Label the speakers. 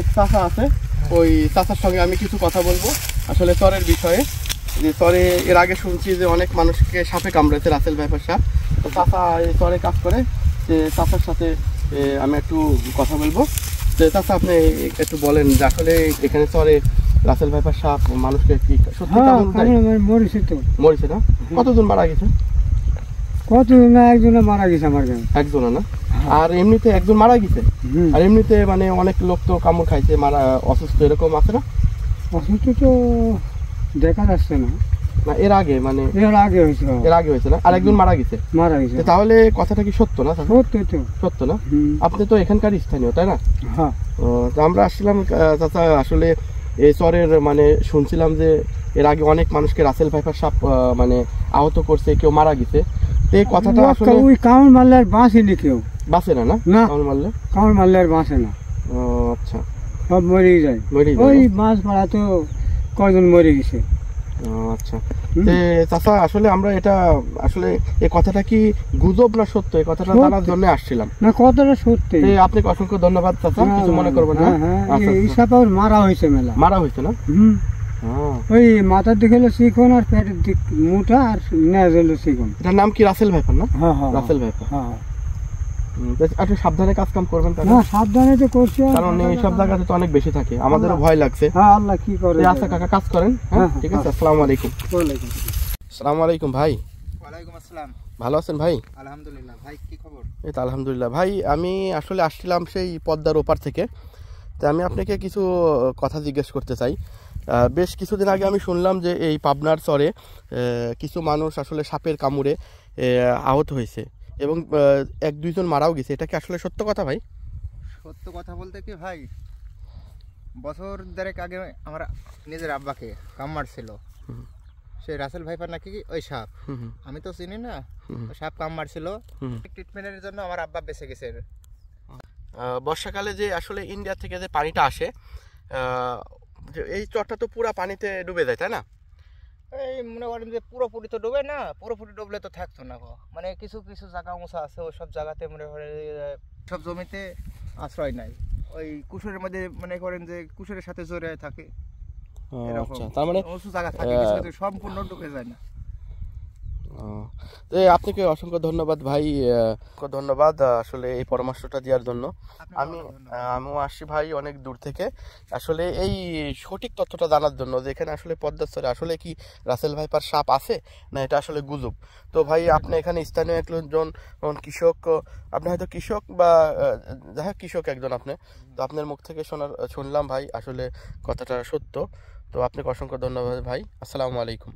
Speaker 1: এক চাচা আছে, ওই চাচার সঙ্গে আমি কিছু কথা বলবো আসলে চরের বিষয়ে। যে চরে এর আগে শুনছি যে অনেক মানুষকে সাপে কামড়েছে, রাসেল ভাইপার সাপ। তো চাচা এই চরে কাজ করে, যে চাচার সাথে আমি একটু কথা বলবো। যে চাচা আপনি একটু বলেন যে আসলে এখানে চরে রাসেল ভাইপার সাপ মানুষকে কি সত্যি
Speaker 2: মরেছে তো?
Speaker 1: মরেছে না? কতজন মারা গেছে?
Speaker 2: কতজন না, একজনে মারা গেছে আমার গ্রামে।
Speaker 1: একজনে না? আর এমনিতে একজন মারা গেছে, আর এমনিতে মানে অনেক লোক তো কামড় খাইছে, মারা অসুস্থ এরকম আছে না?
Speaker 2: অসুস্থ তো দেখা যাচ্ছে না।
Speaker 1: না এর আগে মানে
Speaker 2: এর আগে হয়েছে
Speaker 1: না? আর একজন মারা গেছে। তাহলে কথাটা কি সত্য না? সত্য না? আপনি তো এখানকার স্থানীয়, তাই না?
Speaker 2: হ্যাঁ।
Speaker 1: তো আমরা আসছিলাম চাচা, আসলে এই চরের মানে শুনছিলাম যে এর আগে অনেক মানুষকে রাসেল ভাইপার সাপ মানে আহত করছে, কেউ মারা গেছে। এই কথাটা আসলে
Speaker 2: ওই কামড় মারলে আর বাঁচেনি, কেউ
Speaker 1: বাঁচে না? না কামড় মারলে
Speaker 2: আর বাঁচে না।
Speaker 1: আচ্ছা,
Speaker 2: সব মরে যায়। ওই মাছ মারা তো কয়জন মরে গেছে।
Speaker 1: আচ্ছা চাচা, আসলে আমরা এটা আসলে এই কথাটা কি গুজব না সত্য, এই কথাটা জানার জন্য আসছিলাম।
Speaker 2: না, কথাটা সত্যি।
Speaker 1: আপনাকে অসংখ্য ধন্যবাদ চাচা, কিছু মনে করবেন না।
Speaker 2: মারা হয়েছে, মেলা মারা হয়েছে
Speaker 1: না?
Speaker 2: ওই মাথার দিকে হলো শিখন, আর পেটের দিক মোটা, আর নেজ হলো শিখন।
Speaker 1: এটার নাম কি রাসেল ভাইপার না? Russell viper. একটু সাবধানে কাজ কাম করবেন।
Speaker 2: সাবধানে তো করছি,
Speaker 1: কারণ এইসব জায়গাতে তো অনেক বেশি থাকে, আমাদেরও ভয় লাগছে।
Speaker 2: আল্লাহ কি করে।
Speaker 1: আচ্ছা কাকা, কাজ করেন। ঠিক আছে, আসসালামু আলাইকুম। আসসালামু আলাইকুম ভাই।
Speaker 3: ওয়ালাইকুম আসসালাম।
Speaker 1: ভালো আছেন ভাই?
Speaker 3: আলহামদুলিল্লাহ। ভাই কি খবর?
Speaker 1: এই তো আলহামদুলিল্লাহ ভাই। আমি আসলে আসছিলাম সেই পদ্মার ওপার থেকে। তো আমি আপনাকে কিছু কথা জিজ্ঞেস করতে চাই। বেশ কিছুদিন আগে আমি শুনলাম যে এই পাবনার চরে কিছু মানুষ আসলে সাপের কামড়ে আহত হয়েছে এবং এক দুইজন মারাও গেছে। এটা কি আসলে সত্য কথা ভাই?
Speaker 3: সত্য কথা বলতে কি ভাই, বছর দেড়েক আগে আমার নিজের আব্বাকে কামড় ছিল। সেই রাসেল ভাইপার নাকি ওই সাপ, আমি তো চিনি না। সাপ কামড় ছিল, ট্রিটমেন্টের জন্য আমার আব্বা বেঁচে গেছে।
Speaker 1: বর্ষাকালে যে আসলে ইন্ডিয়া থেকে যে পানিটা আসে, এই চরটা তো পুরা পানিতে ডুবে যায়, তাই না?
Speaker 3: এই মনে করেন যে পুরোপুরি তো ডুবে না, পুরোপুরি ডুবলে তো থাকতো না গো। মানে কিছু কিছু জায়গা মোছা আছে, ওই সব জায়গাতে মনে করেন সব জমিতে আশ্রয় নাই। ওই কুশরের মধ্যে মনে করেন যে কুশরের সাথে জড়িয়ে থাকে।
Speaker 1: তার মানে
Speaker 3: উঁচু জায়গা থাকে, সম্পূর্ণ ডুবে যায় না।
Speaker 1: আপনাকে অসংখ্য ধন্যবাদ ভাই, ধন্যবাদ আসলে এই পরামর্শটা দেওয়ার জন্য। আমিও আসছি ভাই অনেক দূর থেকে, আসলে এই সঠিক তথ্যটা জানার জন্য যে এখানে আসলে পদ্মার চরে আসলে কি রাসেল ভাইপার সাপ আছে না এটা আসলে গুজব। তো ভাই আপনি এখানে স্থানীয় একজন কৃষক, আপনি হয়তো কৃষক বা যাই হোক কৃষক একজন আপনি, তো আপনার মুখ থেকে শুনলাম ভাই আসলে কথাটা সত্য। তো আপনাকে অসংখ্য ধন্যবাদ ভাই। আসসালামু আলাইকুম।